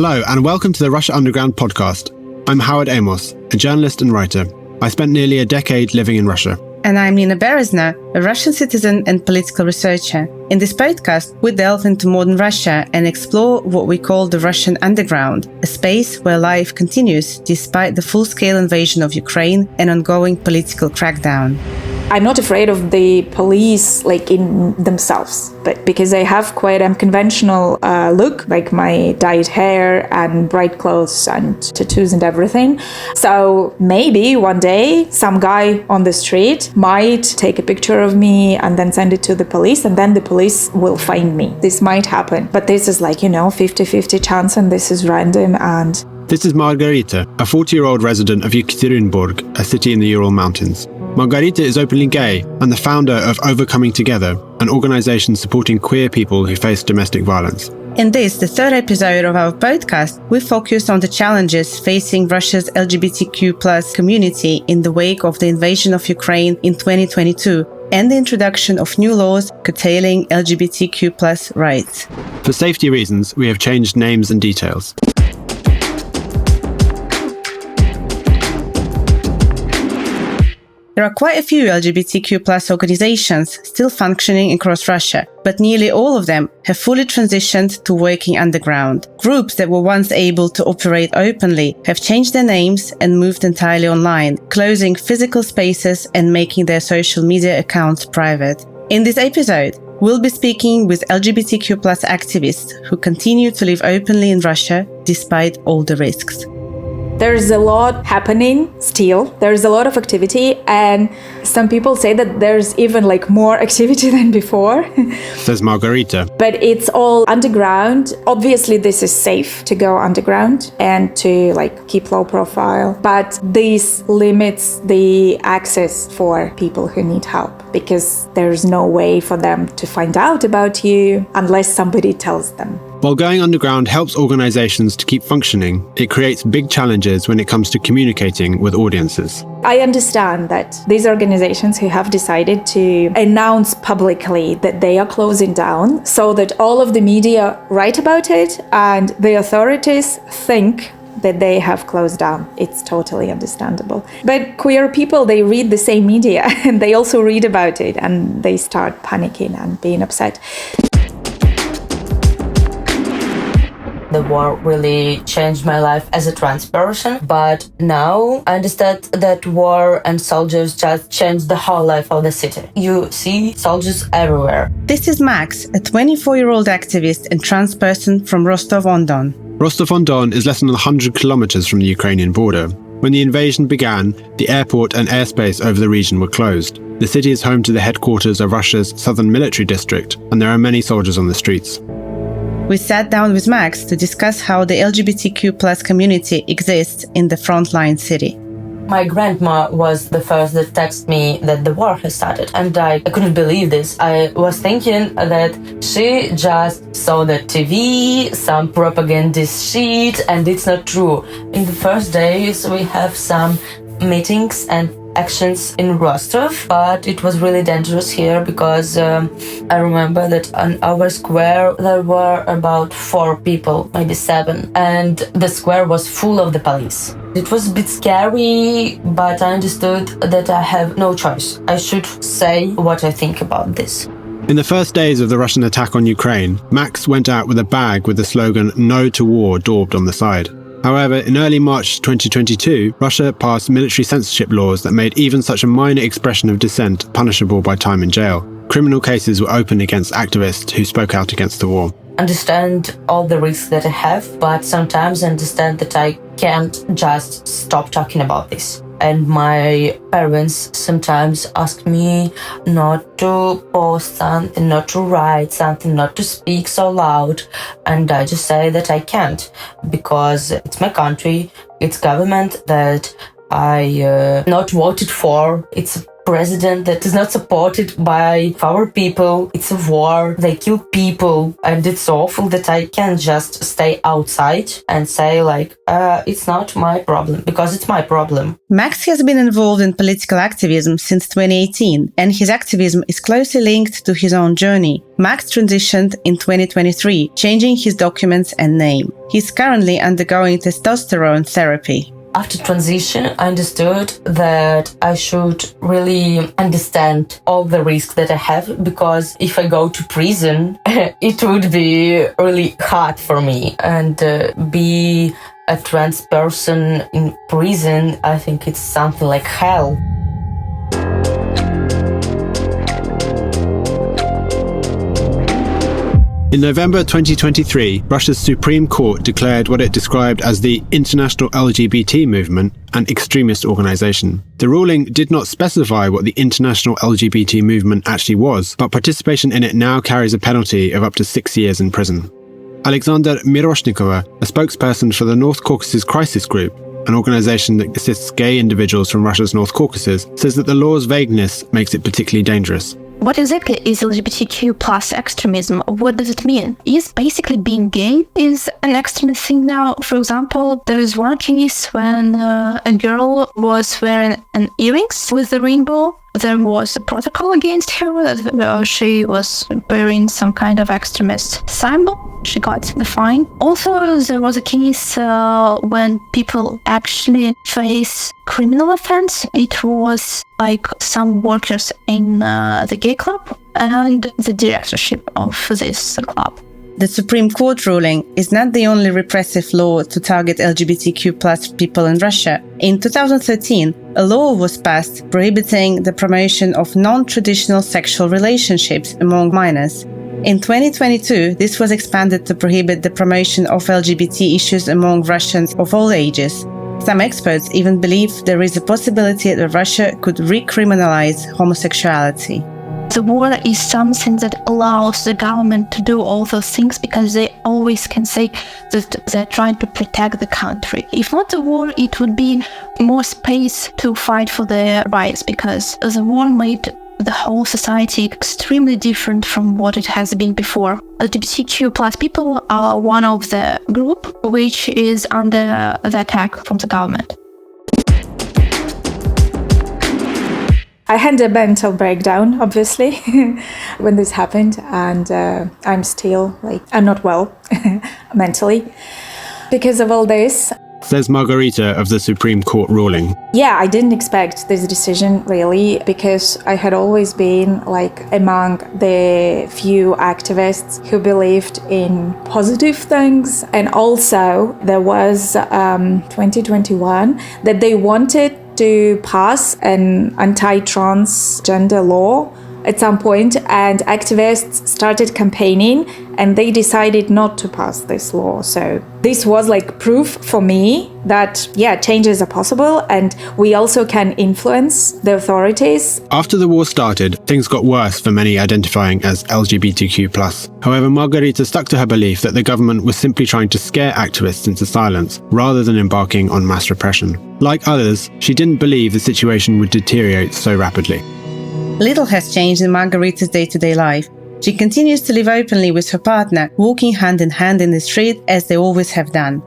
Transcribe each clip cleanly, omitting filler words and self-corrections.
Hello and welcome to the Russia Underground podcast. I'm Howard Amos, a journalist and writer. I spent nearly a decade living in Russia. And I'm Nina Berezna, a Russian citizen and political researcher. In this podcast, we delve into modern Russia and explore what we call the Russian underground, a space where life continues despite the full-scale invasion of Ukraine and ongoing political crackdown. I'm not afraid of the police, in themselves, but because I have quite a unconventional look, like my dyed hair and bright clothes and tattoos and everything. So maybe one day some guy on the street might take a picture of me and then send it to the police, and then the police will find me. This might happen, but this is 50-50 chance, and this is random. And this is Margarita, a 40-year-old resident of Yekaterinburg, a city in the Ural Mountains. Margarita is openly gay and the founder of Overcoming Together, an organisation supporting queer people who face domestic violence. In this, the third episode of our podcast, we focus on the challenges facing Russia's LGBTQ+ community in the wake of the invasion of Ukraine in 2022 and the introduction of new laws curtailing LGBTQ+ rights. For safety reasons, we have changed names and details. There are quite a few LGBTQ+ organizations still functioning across Russia, but nearly all of them have fully transitioned to working underground. Groups that were once able to operate openly have changed their names and moved entirely online, closing physical spaces and making their social media accounts private. In this episode, we'll be speaking with LGBTQ+ activists who continue to live openly in Russia despite all the risks. there's a lot happening still. There's a lot of activity, and some people say that there's even more activity than before. Says Margarita. But it's all underground. Obviously, this is safe to go underground and to keep low profile. But this limits the access for people who need help, because there's no way for them to find out about you unless somebody tells them. While going underground helps organizations to keep functioning, it creates big challenges when it comes to communicating with audiences. I understand that these organizations who have decided to announce publicly that they are closing down so that all of the media write about it and the authorities think that they have closed down. It's totally understandable. But queer people, they read the same media and they also read about it and they start panicking and being upset. The war really changed my life as a trans person, but now I understand that war and soldiers just changed the whole life of the city. You see soldiers everywhere. This is Max, a 24-year-old activist and trans person from Rostov-on-Don. Rostov-on-Don is less than 100 kilometers from the Ukrainian border. When the invasion began, the airport and airspace over the region were closed. The city is home to the headquarters of Russia's southern military district, and there are many soldiers on the streets. We sat down with Max to discuss how the LGBTQ+ community exists in the frontline city. My grandma was the first that texted me that the war has started, and I couldn't believe this. I was thinking that she just saw the TV, some propagandist shit, and it's not true. In the first days we have some meetings and actions in Rostov, but it was really dangerous here because I remember that on our square there were about 4 people, maybe 7, and the square was full of the police. It was a bit scary, but I understood that I have no choice. I should say what I think about this. In the first days of the Russian attack on Ukraine, Max went out with a bag with the slogan "No to War" daubed on the side. However, in early March 2022, Russia passed military censorship laws that made even such a minor expression of dissent punishable by time in jail. Criminal cases were opened against activists who spoke out against the war. Understand all the risks that I have, but sometimes I understand that I can't just stop talking about this. And my parents sometimes ask me not to post something, not to write something, not to speak so loud. And I just say that I can't, because it's my country, it's government that I not voted for. It's president that is not supported by our people. It's a war. They kill people. And it's awful that I can't just stay outside and say it's not my problem, because it's my problem. Max has been involved in political activism since 2018, and his activism is closely linked to his own journey. Max transitioned in 2023, changing his documents and name. He's currently undergoing testosterone therapy. After transition, I understood that I should really understand all the risks that I have, because if I go to prison, it would be really hard for me. And be a trans person in prison, I think it's something like hell. In November 2023, Russia's Supreme Court declared what it described as the International LGBT Movement an extremist organization. The ruling did not specify what the International LGBT Movement actually was, but participation in it now carries a penalty of up to 6 years in prison. Alexandra Miroshnikova, a spokesperson for the North Caucasus Crisis Group, an organization that assists gay individuals from Russia's North Caucasus, says that the law's vagueness makes it particularly dangerous. What exactly is LGBTQ plus extremism? What does it mean? Is basically being gay is an extremist thing now? For example, there is one case when a girl was wearing an earrings with the rainbow. There was a protocol against her that she was wearing some kind of extremist symbol. She got the fine. Also, there was a case when people actually face criminal offense. It was like some workers in the gay club and the directorship of this club. The Supreme Court ruling is not the only repressive law to target LGBTQ plus people in Russia. In 2013, a law was passed prohibiting the promotion of non-traditional sexual relationships among minors. In 2022, this was expanded to prohibit the promotion of LGBT issues among Russians of all ages. Some experts even believe there is a possibility that Russia could recriminalize homosexuality. The war is something that allows the government to do all those things because they always can say that they're trying to protect the country. If not the war, it would be more space to fight for their rights, because the war made the whole society extremely different from what it has been before. LGBTQ plus people are one of the group which is under the attack from the government. I had a mental breakdown, obviously, when this happened, and I'm still, I'm not well mentally because of all this. Says Margarita of the Supreme Court ruling. Yeah, I didn't expect this decision, really, because I had always been, among the few activists who believed in positive things. And also, there was 2021 that they wanted to pass an anti-transgender law at some point, and activists started campaigning and they decided not to pass this law. So this was proof for me that, changes are possible and we also can influence the authorities. After the war started, things got worse for many identifying as LGBTQ+. However, Margarita stuck to her belief that the government was simply trying to scare activists into silence rather than embarking on mass repression. Like others, she didn't believe the situation would deteriorate so rapidly. Little has changed in Margarita's day-to-day life. She continues to live openly with her partner, walking hand in hand in the street as they always have done.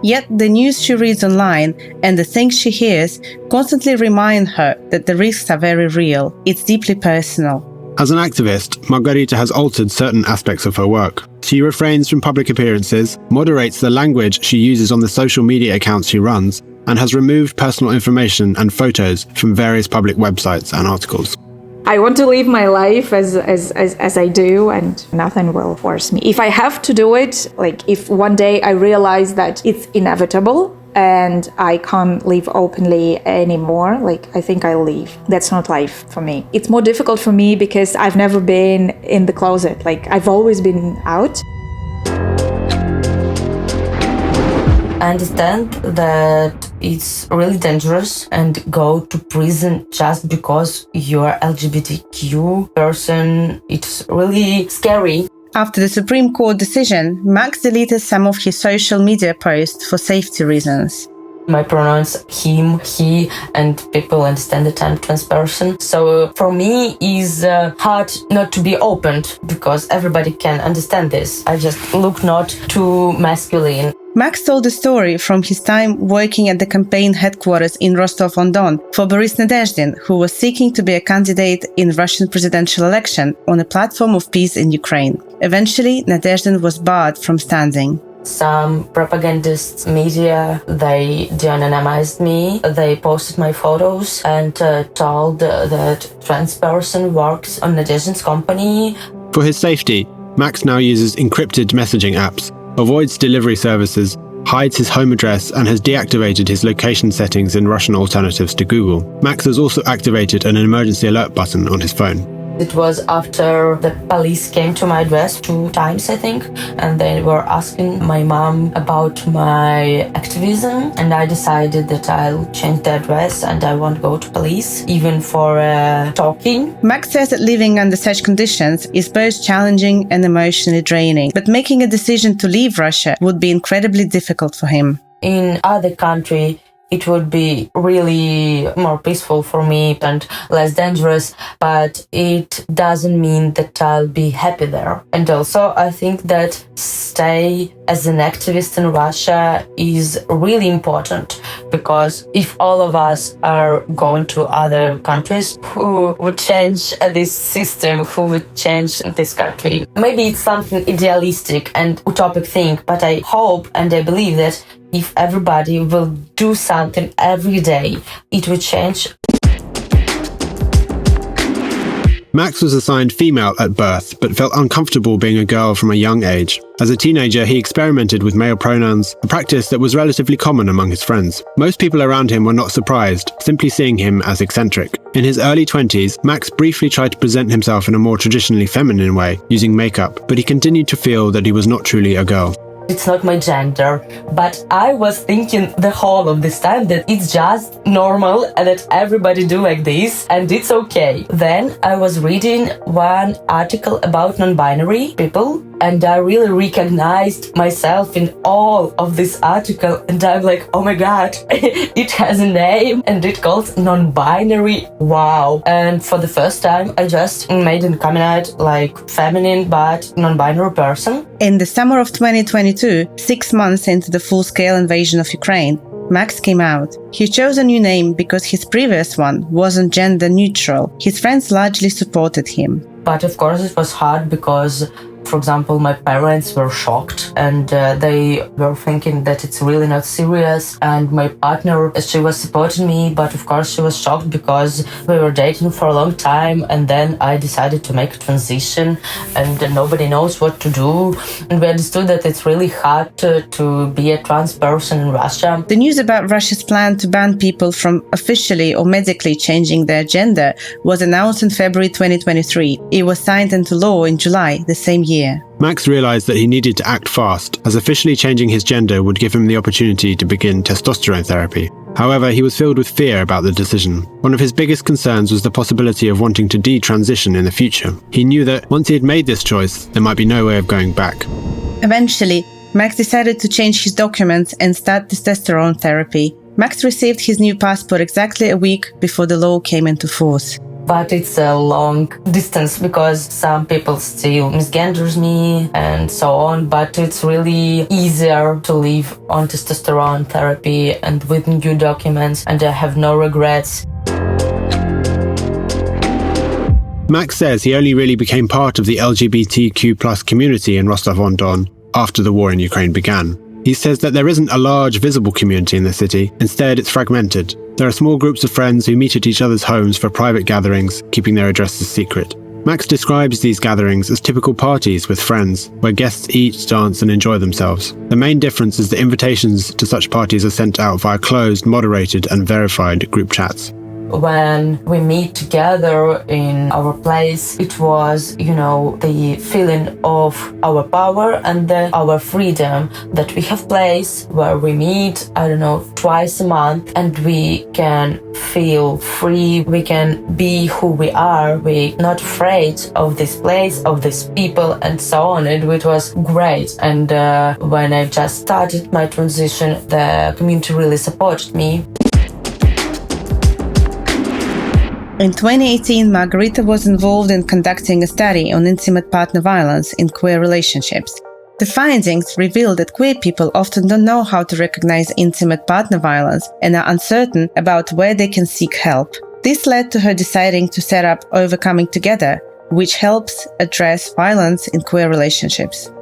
Yet the news she reads online and the things she hears constantly remind her that the risks are very real. It's deeply personal. As an activist, Margarita has altered certain aspects of her work. She refrains from public appearances, moderates the language she uses on the social media accounts she runs, and has removed personal information and photos from various public websites and articles. I want to live my life as I do, and nothing will force me. If I have to do it, if one day I realize that it's inevitable and I can't live openly anymore, I think I'll leave. That's not life for me. It's more difficult for me because I've never been in the closet. I've always been out. I understand that it's really dangerous and go to prison just because you're LGBTQ person. It's really scary. After the Supreme Court decision, Max deleted some of his social media posts for safety reasons. my pronouns him, he, and people understand that I'm trans person. So for me is hard not to be opened because everybody can understand this. I just look not too masculine. Max told a story from his time working at the campaign headquarters in Rostov-on-Don for Boris Nadezhdin, who was seeking to be a candidate in Russian presidential election on a platform of peace in Ukraine. Eventually, Nadezhdin was barred from standing. Some propagandist media, they de-anonymized me. They posted my photos and told that trans person works on Nadezhdin's company. For his safety, Max now uses encrypted messaging apps, avoids delivery services, hides his home address, and has deactivated his location settings in Russian alternatives to Google. Max has also activated an emergency alert button on his phone. It was after the police came to my address 2 times, I think, and they were asking my mom about my activism, and I decided that I'll change the address and I won't go to police, even for talking. Max says that living under such conditions is both challenging and emotionally draining, but making a decision to leave Russia would be incredibly difficult for him. In other country, it would be really more peaceful for me and less dangerous, but it doesn't mean that I'll be happy there. And also, I think that stay as an activist in Russia is really important, because if all of us are going to other countries, who would change this system, who would change this country? Maybe it's something idealistic and utopic thing, but I hope and I believe that if everybody will do something every day, it will change. Max was assigned female at birth, but felt uncomfortable being a girl from a young age. As a teenager, he experimented with male pronouns, a practice that was relatively common among his friends. Most people around him were not surprised, simply seeing him as eccentric. In his early 20s, Max briefly tried to present himself in a more traditionally feminine way, using makeup, but he continued to feel that he was not truly a girl. It's not my gender, but I was thinking the whole of this time that it's just normal and that everybody do like this and it's okay. Then I was reading one article about non-binary people and I really recognized myself in all of this article and I'm like, oh my god, it has a name and it calls non-binary. Wow. And for the first time, I just made a coming out like feminine but non-binary person. In the summer of 2022, 6 months into the full-scale invasion of Ukraine, Max came out. He chose a new name because his previous one wasn't gender neutral. His friends largely supported him. But of course it was hard because, for example, my parents were shocked and they were thinking that it's really not serious. And my partner, she was supporting me, but of course she was shocked because we were dating for a long time and then I decided to make a transition and nobody knows what to do. And we understood that it's really hard to be a trans person in Russia. The news about Russia's plan to ban people from officially or medically changing their gender was announced in February 2023. It was signed into law in July the same year. Max realized that he needed to act fast, as officially changing his gender would give him the opportunity to begin testosterone therapy. However, he was filled with fear about the decision. One of his biggest concerns was the possibility of wanting to detransition in the future. He knew that once he had made this choice, there might be no way of going back. Eventually, Max decided to change his documents and start testosterone therapy. Max received his new passport exactly a week before the law came into force. But it's a long distance because some people still misgenders me and so on. But it's really easier to live on testosterone therapy and with new documents, and I have no regrets. Max says he only really became part of the LGBTQ+ community in Rostov-on-Don after the war in Ukraine began. He says that there isn't a large visible community in the city, instead it's fragmented. There are small groups of friends who meet at each other's homes for private gatherings, keeping their addresses secret. Max describes these gatherings as typical parties with friends, where guests eat, dance and enjoy themselves. The main difference is that invitations to such parties are sent out via closed, moderated and verified group chats. when we meet together in our place, it was, the feeling of our power and our freedom, that we have place where we meet, twice a month, and we can feel free, we can be who we are, we're not afraid of this place, of these people, and so on. And it was great. And when I just started my transition, the community really supported me. In 2018, Margarita was involved in conducting a study on intimate partner violence in queer relationships. The findings revealed that queer people often don't know how to recognize intimate partner violence and are uncertain about where they can seek help. This led to her deciding to set up Overcoming Together, which helps address violence in queer relationships.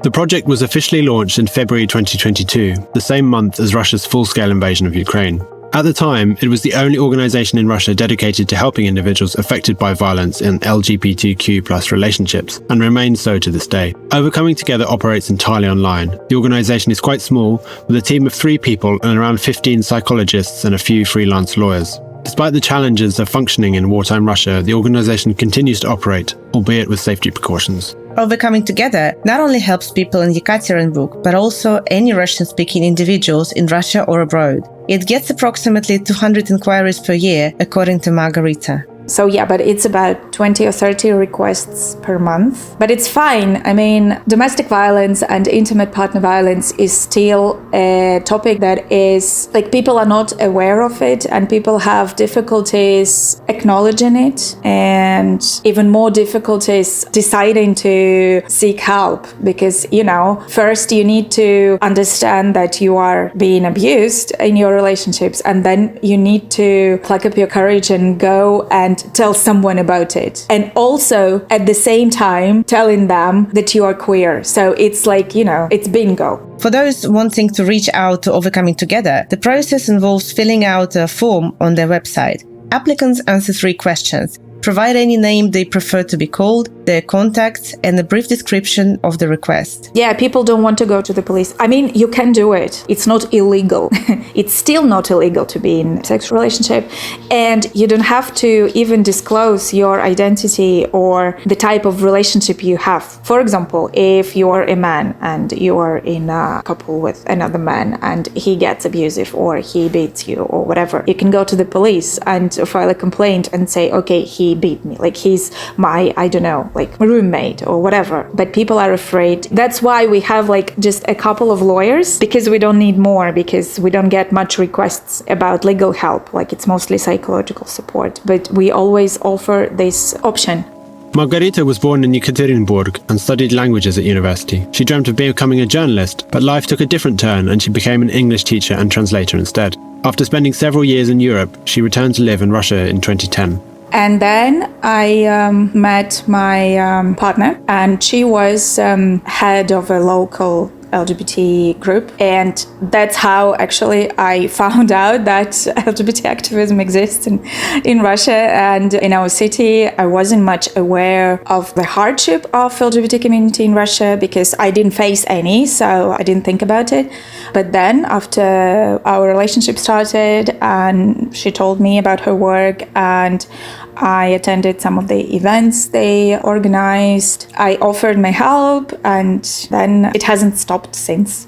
The project was officially launched in February 2022, the same month as Russia's full-scale invasion of Ukraine. At the time, it was the only organisation in Russia dedicated to helping individuals affected by violence in LGBTQ+ relationships, and remains so to this day. Overcoming Together operates entirely online. The organisation is quite small, with a team of 3 people and around 15 psychologists and a few freelance lawyers. Despite the challenges of functioning in wartime Russia, the organisation continues to operate, albeit with safety precautions. Overcoming Together not only helps people in Yekaterinburg, but also any Russian-speaking individuals in Russia or abroad. It gets approximately 200 inquiries per year, according to Margarita. So yeah, but it's about 20 or 30 requests per month. But it's fine. I mean, domestic violence and intimate partner violence is still a topic that is, people are not aware of it, and people have difficulties acknowledging it, and even more difficulties deciding to seek help. Because, first you need to understand that you are being abused in your relationships, and then you need to pluck up your courage and go and tell someone about it. And also, at the same time, telling them that you are queer. So it's it's bingo. For those wanting to reach out to Overcoming Together, the process involves filling out a form on their website. Applicants answer 3 questions. Provide any name they prefer to be called, their contacts, and a brief description of the request. Yeah, people don't want to go to the police. I mean, you can do it. It's not illegal. It's still not illegal to be in a sexual relationship. And you don't have to even disclose your identity or the type of relationship you have. For example, if you are a man and you are in a couple with another man and he gets abusive or he beats you or whatever, you can go to the police and file a complaint and say, okay, he beat me, he's my, roommate or whatever. But people are afraid. That's why we have just a couple of lawyers, because we don't need more, because we don't get much requests about legal help. It's mostly psychological support, but we always offer this option. Margarita was born in Yekaterinburg and studied languages at university. She dreamt of becoming a journalist, but life took a different turn and she became an English teacher and translator instead. After spending several years in Europe, she returned to live in Russia in 2010. And then I met my partner, and she was head of a local LGBT group. And that's how actually I found out that LGBT activism exists in Russia and in our city. I wasn't much aware of the hardship of LGBT community in Russia because I didn't face any, so I didn't think about it. But then after our relationship started and she told me about her work and I attended some of the events they organized, I offered my help, and then it hasn't stopped since.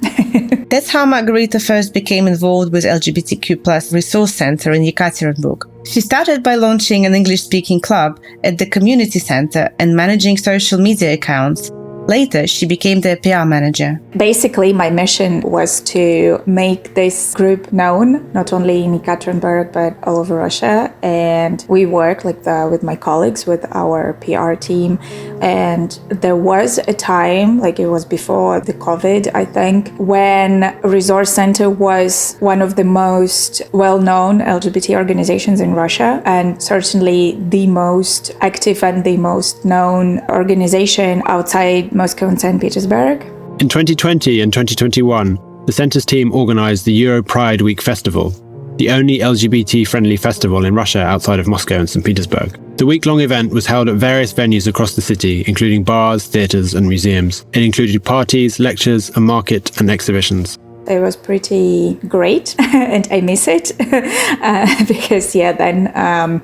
That's how Margarita first became involved with LGBTQ+ Resource Center in Yekaterinburg. She started by launching an English-speaking club at the community center and managing social media accounts. Later, she became their PR manager. Basically, my mission was to make this group known, not only in Yekaterinburg, but all over Russia. And we worked with my colleagues, with our PR team. And there was a time, it was before the COVID, I think, when Resource Center was one of the most well-known LGBT organizations in Russia, and certainly the most active and the most known organization outside Moscow and St. Petersburg. In 2020 and 2021, the Centre's team organised the Euro Pride Week Festival, the only LGBT-friendly festival in Russia outside of Moscow and St. Petersburg. The week-long event was held at various venues across the city, including bars, theatres and museums. It included parties, lectures, a market and exhibitions. It was pretty great and I miss it because then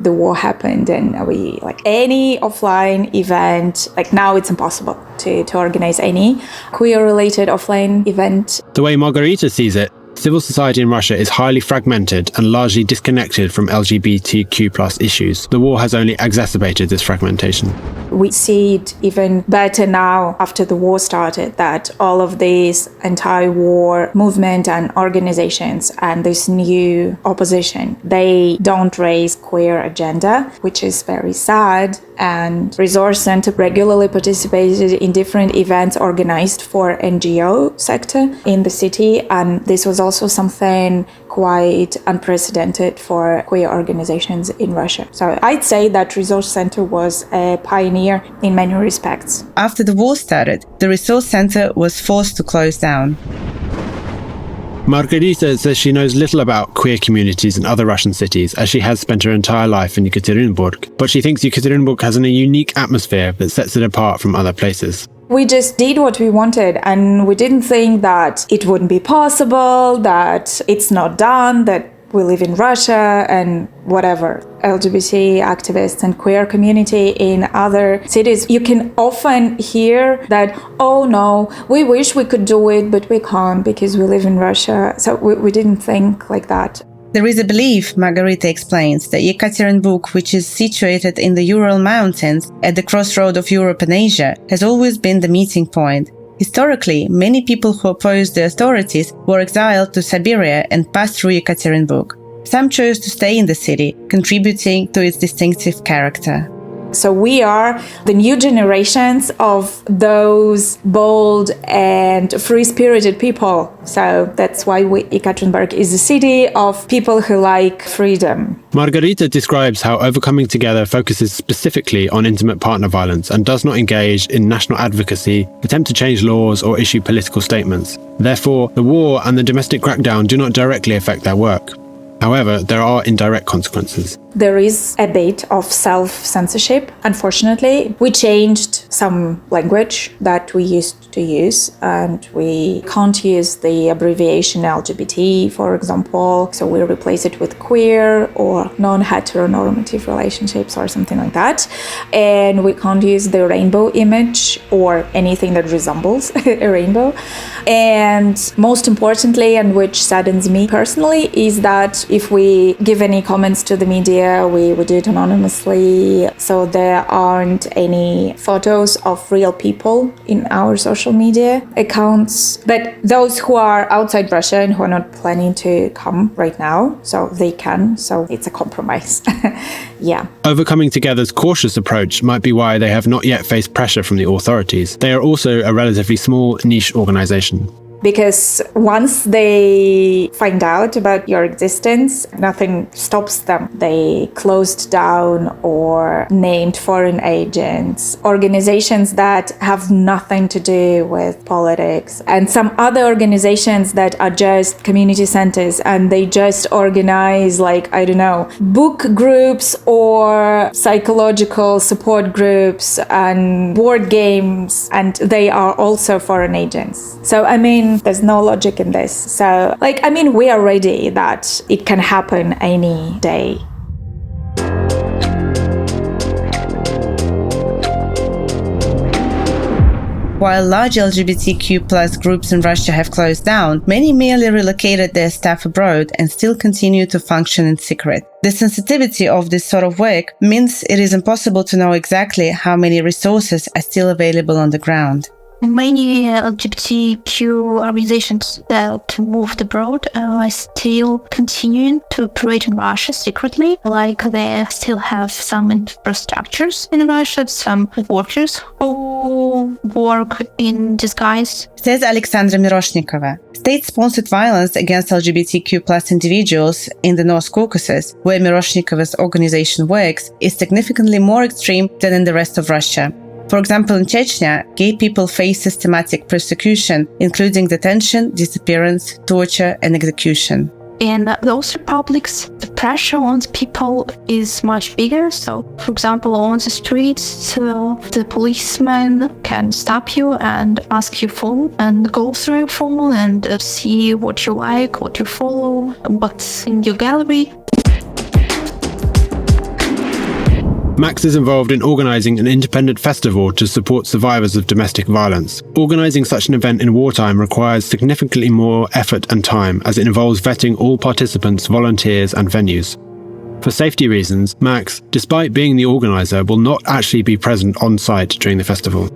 the war happened and we any offline event, now it's impossible to organize any queer related offline event. The way Margarita sees it, civil society in Russia is highly fragmented and largely disconnected from LGBTQ+ issues. The war has only exacerbated this fragmentation. We see it even better now after the war started, that all of these anti-war movement and organizations and this new opposition, they don't raise queer agenda, which is very sad. And Resource Center regularly participated in different events organized for NGO sector in the city, and this was also something quite unprecedented for queer organizations in Russia. So I'd say that Resource Center was a pioneer in many respects. After the war started, the Resource Center was forced to close down. Margarita says she knows little about queer communities in other Russian cities, as she has spent her entire life in Yekaterinburg, but she thinks Yekaterinburg has a unique atmosphere that sets it apart from other places. We just did what we wanted, and we didn't think that it wouldn't be possible, that it's not done, that we live in Russia and whatever. LGBT activists and queer community in other cities, you can often hear that, oh no, we wish we could do it, but we can't because we live in Russia. So we didn't think like that. There is a belief, Margarita explains, that Yekaterinburg, which is situated in the Ural Mountains at the crossroad of Europe and Asia, has always been the meeting point. Historically, many people who opposed the authorities were exiled to Siberia and passed through Yekaterinburg. Some chose to stay in the city, contributing to its distinctive character. So we are the new generations of those bold and free-spirited people. So that's why Yekaterinburg is a city of people who like freedom. Margarita describes how Overcoming Together focuses specifically on intimate partner violence and does not engage in national advocacy, attempt to change laws, or issue political statements. Therefore, the war and the domestic crackdown do not directly affect their work. However, there are indirect consequences. There is a bit of self-censorship, unfortunately. We changed some language that we used to use, and we can't use the abbreviation LGBT, for example. So we replace it with queer or non-heteronormative relationships or something like that. And we can't use the rainbow image or anything that resembles a rainbow. And most importantly, and which saddens me personally, is that if we give any comments to the media, we do it anonymously, so there aren't any photos of real people in our social media accounts. But those who are outside Russia and who are not planning to come right now, so they can, so it's a compromise. Yeah. Overcoming Together's cautious approach might be why they have not yet faced pressure from the authorities. They are also a relatively small niche organization. Because once they find out about your existence, nothing stops them. They closed down or named foreign agents, organizations that have nothing to do with politics, and some other organizations that are just community centers and they just organize, book groups or psychological support groups and board games, and they are also foreign agents. So, there's no logic in this. So, we are ready that it can happen any day. While large LGBTQ+ groups in Russia have closed down, many merely relocated their staff abroad and still continue to function in secret. The sensitivity of this sort of work means it is impossible to know exactly how many resources are still available on the ground. Many LGBTQ organizations that moved abroad are still continuing to operate in Russia secretly. They still have some infrastructures in Russia, some workers who work in disguise. Says Alexandra Miroshnikova. State-sponsored violence against LGBTQ+ individuals in the North Caucasus, where Miroshnikovan's organization works, is significantly more extreme than in the rest of Russia. For example, in Chechnya, gay people face systematic persecution, including detention, disappearance, torture, and execution. In those republics, the pressure on people is much bigger. So, for example, on the streets, the policeman can stop you and ask you phone and go through your phone and see what you like, what you follow, what's in your gallery. Max is involved in organising an independent festival to support survivors of domestic violence. Organising such an event in wartime requires significantly more effort and time, as it involves vetting all participants, volunteers and venues. For safety reasons, Max, despite being the organiser, will not actually be present on site during the festival.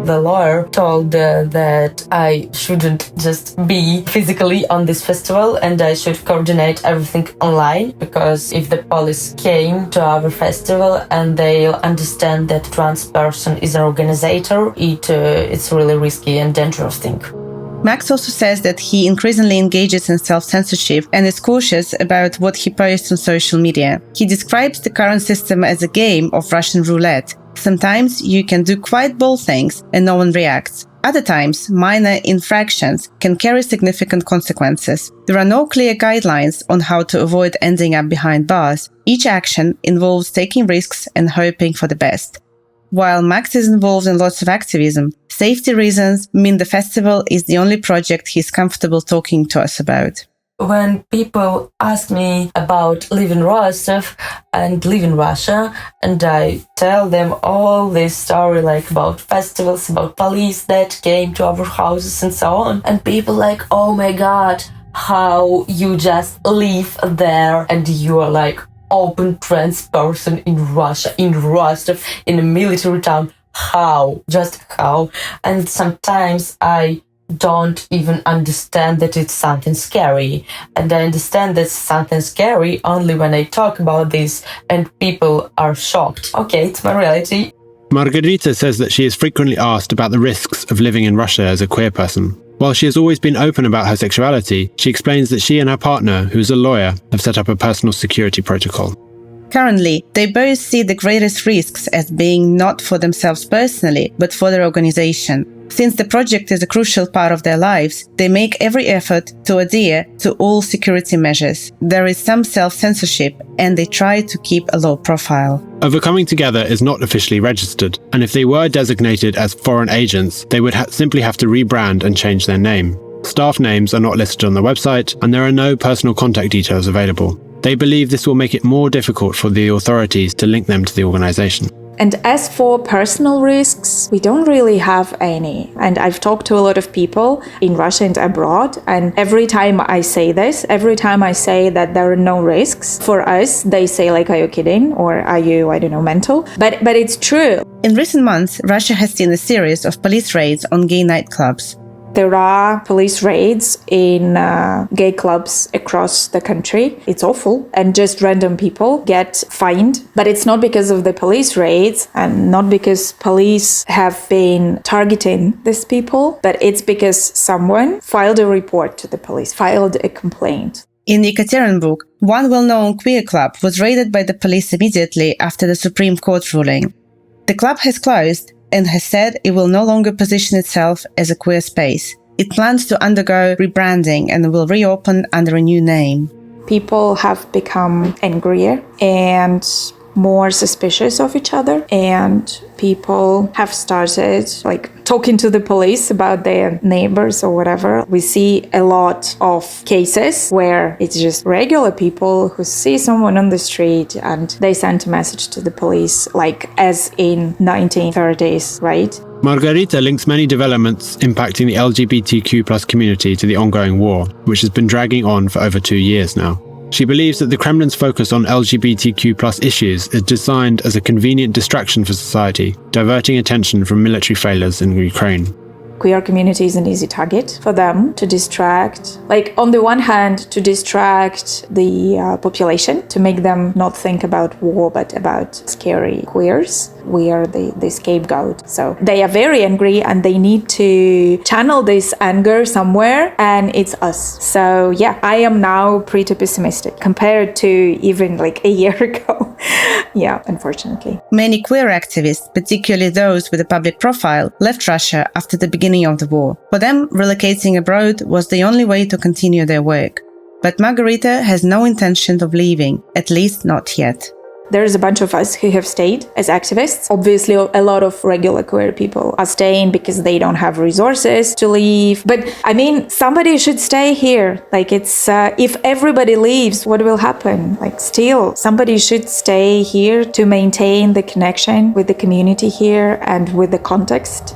The lawyer told that I shouldn't just be physically on this festival and I should coordinate everything online, because if the police came to our festival and they'll understand that trans person is an organizer, it's really risky and dangerous thing. Max also says that he increasingly engages in self-censorship and is cautious about what he posts on social media. He describes the current system as a game of Russian roulette. Sometimes you can do quite bold things and no one reacts. Other times, minor infractions can carry significant consequences. There are no clear guidelines on how to avoid ending up behind bars. Each action involves taking risks and hoping for the best. While Max is involved in lots of activism, safety reasons mean the festival is the only project he's comfortable talking to us about. When people ask me about living Rostov and living Russia, and I tell them all this story, like about festivals, about police that came to our houses and so on, and people like, oh my god, how you just live there and you are like open trans person in Russia, in Rostov, in a military town. How? Just how? And sometimes I don't even understand that it's something scary. And I understand that it's something scary only when I talk about this and people are shocked. Okay, it's my reality. Margarita says that she is frequently asked about the risks of living in Russia as a queer person. While she has always been open about her sexuality, she explains that she and her partner, who's a lawyer, have set up a personal security protocol. Currently, they both see the greatest risks as being not for themselves personally, but for their organization. Since the project is a crucial part of their lives, they make every effort to adhere to all security measures. There is some self-censorship, and they try to keep a low profile. Overcoming Together is not officially registered, and if they were designated as foreign agents, they would simply have to rebrand and change their name. Staff names are not listed on the website, and there are no personal contact details available. They believe this will make it more difficult for the authorities to link them to the organization. And as for personal risks, we don't really have any. And I've talked to a lot of people in Russia and abroad, and every time I say this, every time I say that there are no risks for us, they say like, are you kidding? Or are you, I don't know, mental? But it's true. In recent months, Russia has seen a series of police raids on gay nightclubs. There are police raids in gay clubs across the country. It's awful. And just random people get fined. But it's not because of the police raids and not because police have been targeting these people, but it's because someone filed a report to the police, filed a complaint. In Yekaterinburg, one well-known queer club was raided by the police immediately after the Supreme Court ruling. The club has closed and has said it will no longer position itself as a queer space. It plans to undergo rebranding and will reopen under a new name. People have become angrier and more suspicious of each other, and people have started talking to the police about their neighbors or whatever. We see a lot of cases where it's just regular people who see someone on the street and they send a message to the police, like as in 1930s, right? Margarita links many developments impacting the LGBTQ+ community to the ongoing war, which has been dragging on for over 2 years now. She believes that the Kremlin's focus on LGBTQ+ issues is designed as a convenient distraction for society, diverting attention from military failures in Ukraine. Queer community is an easy target for them to distract. On the one hand, to distract the population, to make them not think about war, but about scary queers. We are the scapegoat. So they are very angry and they need to channel this anger somewhere, and it's us. So yeah, I am now pretty pessimistic compared to even a year ago. Yeah, unfortunately. Many queer activists, particularly those with a public profile, left Russia after the beginning of the war. For them, relocating abroad was the only way to continue their work. But Margarita has no intention of leaving, at least not yet. There's a bunch of us who have stayed as activists. Obviously, a lot of regular queer people are staying because they don't have resources to leave. But I mean, somebody should stay here. Like it's, if everybody leaves, what will happen? Like still, somebody should stay here to maintain the connection with the community here and with the context.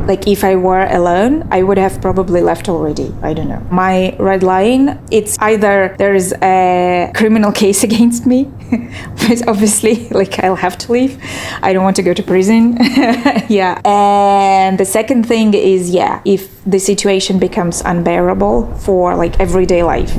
Like if I were alone, I would have probably left already. I don't know. My red line, it's either there is a criminal case against me, but obviously like I'll have to leave. I don't want to go to prison. Yeah. And the second thing is, if the situation becomes unbearable for like everyday life.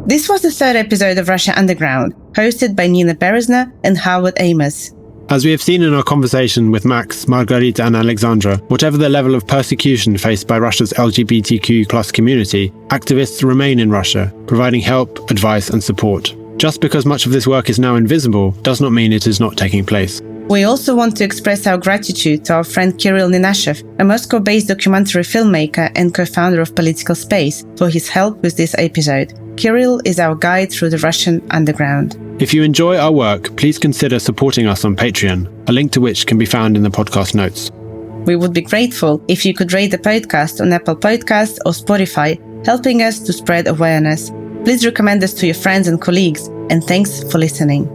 This was the third episode of Russia Underground, hosted by Nina Berezna and Howard Amos. As we have seen in our conversation with Max, Margarita and Alexandra, whatever the level of persecution faced by Russia's LGBTQ+ community, activists remain in Russia, providing help, advice and support. Just because much of this work is now invisible does not mean it is not taking place. We also want to express our gratitude to our friend Kirill Nenashev, a Moscow-based documentary filmmaker and co-founder of Political Space, for his help with this episode. Kirill is our guide through the Russian underground. If you enjoy our work, please consider supporting us on Patreon, a link to which can be found in the podcast notes. We would be grateful if you could rate the podcast on Apple Podcasts or Spotify, helping us to spread awareness. Please recommend us to your friends and colleagues, and thanks for listening.